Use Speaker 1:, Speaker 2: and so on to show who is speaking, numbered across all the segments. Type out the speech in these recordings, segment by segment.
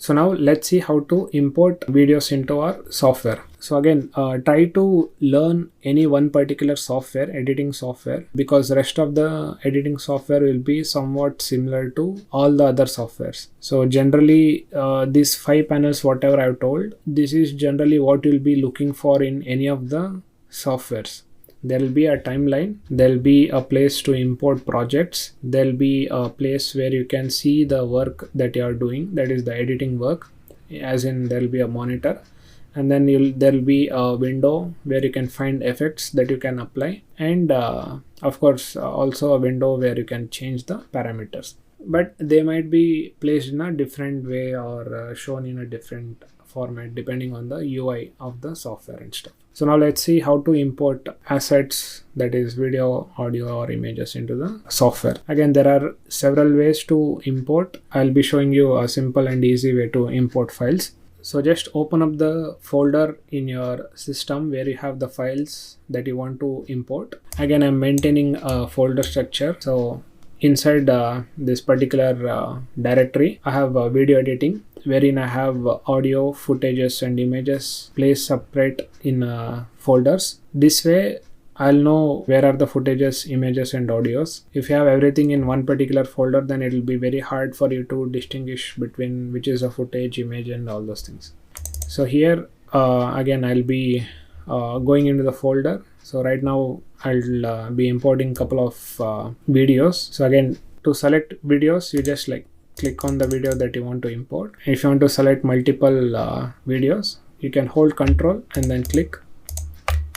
Speaker 1: So now let's see how to import videos into our software. So again, try to learn any one particular software, editing software, because the rest of the editing software will be somewhat similar to all the other softwares. So generally these 5 panels, whatever I've told, this is generally what you'll be looking for in any of the softwares. There will be a timeline, there will be a place to import projects, there will be a place where you can see the work that you are doing, that is the editing work, as in there will be a monitor, and then there will be a window where you can find effects that you can apply, and of course also a window where you can change the parameters, but they might be placed in a different way or shown in a different format depending on the UI of the software and stuff. So now let's see how to import assets, that is video, audio or images, into the software. Again, there are several ways to import. I'll be showing you a simple and easy way to import files. So just open up the folder in your system where you have the files that you want to import. Again, I'm maintaining a folder structure. So inside this particular directory, I have video editing, wherein I have audio, footages and images placed separate in folders. This way I'll know where are the footages, images and audios. If you have everything in one particular folder, then it will be very hard for you to distinguish between which is a footage, image and all those things. So here again I'll be going into the folder. So right now I'll be importing a couple of videos. So again, to select videos, you just click on the video that you want to import. If you want to select multiple videos, you can hold Ctrl and then click.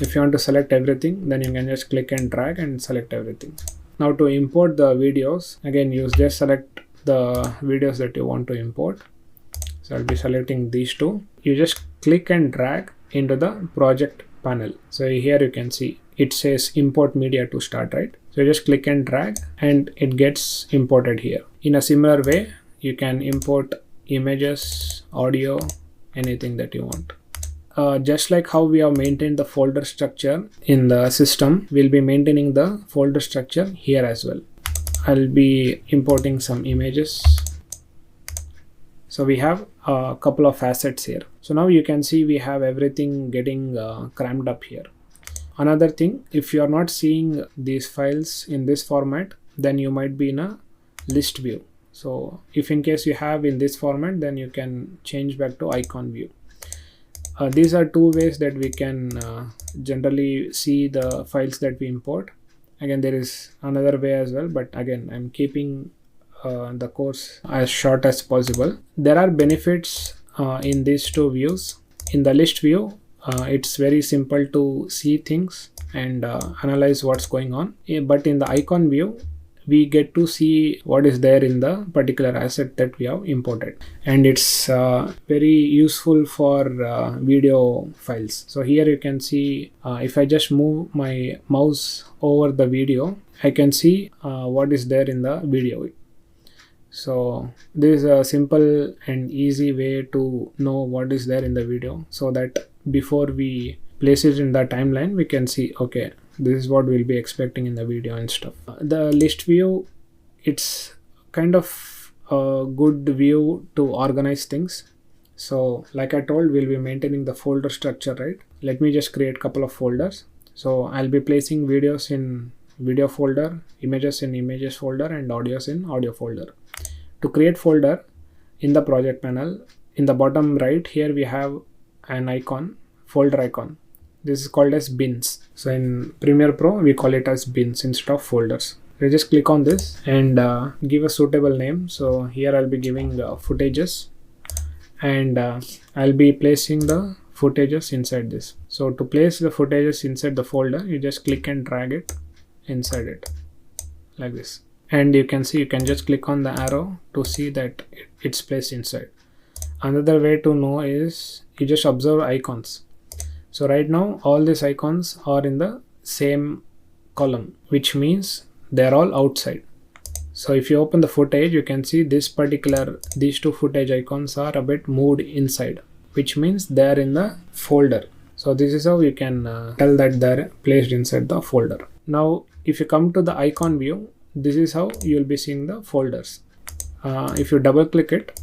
Speaker 1: If you want to select everything, then you can just click and drag and select everything. Now to import the videos, again you just select the videos that you want to import. So I'll be selecting these two. You just click and drag into the project panel. So here you can see it says import media to start, right? So you just click and drag and it gets imported here. In a similar way, you can import images, audio, anything that you want. Just like how we have maintained the folder structure in the system, we'll be maintaining the folder structure here as well. I'll be importing some images. So we have a couple of assets here. So now you can see we have everything getting crammed up here. Another thing, if you are not seeing these files in this format, then you might be in a list view. So if in case you have in this format, then you can change back to icon view. These are two ways that we can generally see the files that we import. Again, there is another way as well, but again, I'm keeping the course as short as possible. There are benefits in these two views. In the list view, it's very simple to see things and analyze what's going on. But in the icon view, we get to see what is there in the particular asset that we have imported, and it's very useful for video files. So here you can see if I just move my mouse over the video, I can see what is there in the video. So this is a simple and easy way to know what is there in the video, so that before we place it in the timeline, we can see, okay, this is what we'll be expecting in the video and stuff. The list view, it's kind of a good view to organize things. So like I told, we'll be maintaining the folder structure, right? Let me just create a couple of folders. So I'll be placing videos in video folder, images in images folder and audios in audio folder. To create folder in the project panel, in the bottom right here we have an icon, folder icon. This is called as bins. So in Premiere Pro, we call it as bins instead of folders. You just click on this and give a suitable name. So here I'll be giving footages, and I'll be placing the footages inside this. So to place the footages inside the folder, you just click and drag it inside it like this. And you can see, you can just click on the arrow to see that it's placed inside. Another way to know is you just observe icons. So right now all these icons are in the same column, which means they're all outside. So if you open the footage, you can see these two footage icons are a bit moved inside, which means they're in the folder. So this is how you can tell that they're placed inside the folder. Now if you come to the icon view, this is how you'll be seeing the folders. If you double click it,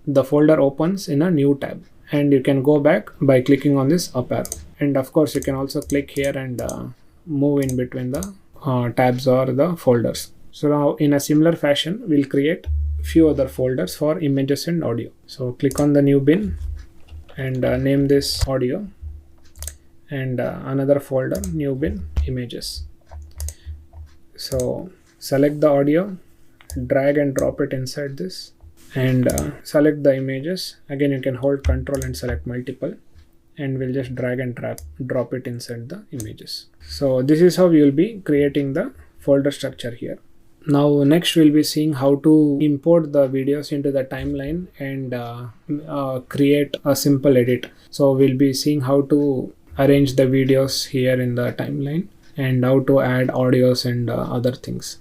Speaker 1: the folder opens in a new tab, and you can go back by clicking on this up arrow. And of course you can also click here and move in between the tabs or the folders. So now in a similar fashion we'll create few other folders for images and audio. So click on the new bin and name this audio, and another folder, new bin, images. So select the audio, drag and drop it inside this, and select the images. Again you can hold Ctrl and select multiple, and we'll just drag and drop it inside the images. So this is how we will be creating the folder structure here. Now next we'll be seeing how to import the videos into the timeline and create a simple edit. So we'll be seeing how to arrange the videos here in the timeline and how to add audios and other things.